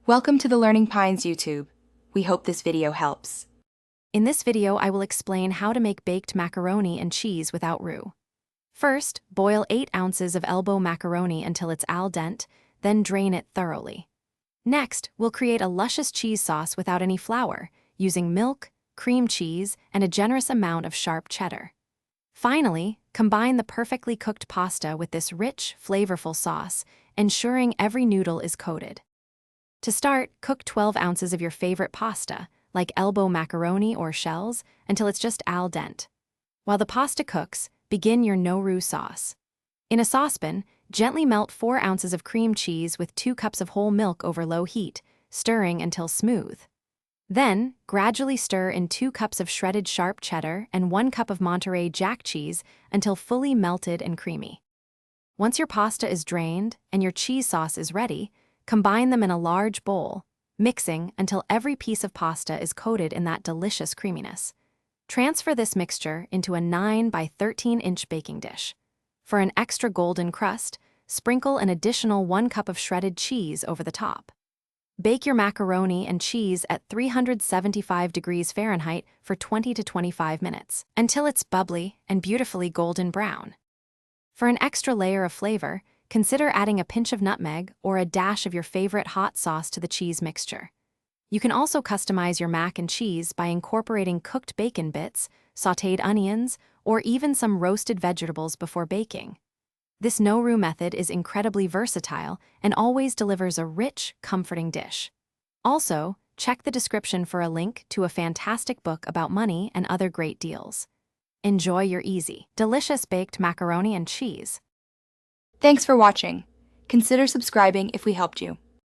Welcome to the Learning Pines YouTube. We hope this video helps. In this video, I will explain how to make baked macaroni and cheese without roux. First, boil 8 ounces of elbow macaroni until it's al dente, then drain it thoroughly. Next, we'll create a luscious cheese sauce without any flour, using milk, cream cheese, and a generous amount of sharp cheddar. Finally, combine the perfectly cooked pasta with this rich, flavorful sauce, ensuring every noodle is coated. To start, cook 12 ounces of your favorite pasta, like elbow macaroni or shells, until it's just al dente. While the pasta cooks, begin your no-roux sauce. In a saucepan, gently melt 4 ounces of cream cheese with 2 cups of whole milk over low heat, stirring until smooth. Then, gradually stir in 2 cups of shredded sharp cheddar and 1 cup of Monterey Jack cheese until fully melted and creamy. Once your pasta is drained and your cheese sauce is ready, combine them in a large bowl, mixing until every piece of pasta is coated in that delicious creaminess. Transfer this mixture into a 9 by 13-inch baking dish. For an extra golden crust, sprinkle an additional 1 cup of shredded cheese over the top. Bake your macaroni and cheese at 375 degrees Fahrenheit for 20 to 25 minutes, until it's bubbly and beautifully golden brown. For an extra layer of flavor, consider adding a pinch of nutmeg or a dash of your favorite hot sauce to the cheese mixture. You can also customize your mac and cheese by incorporating cooked bacon bits, sautéed onions, or even some roasted vegetables before baking. This no-roux method is incredibly versatile and always delivers a rich, comforting dish. Also, check the description for a link to a fantastic book about money and other great deals. Enjoy your easy, delicious baked macaroni and cheese. Thanks for watching. Consider subscribing if we helped you.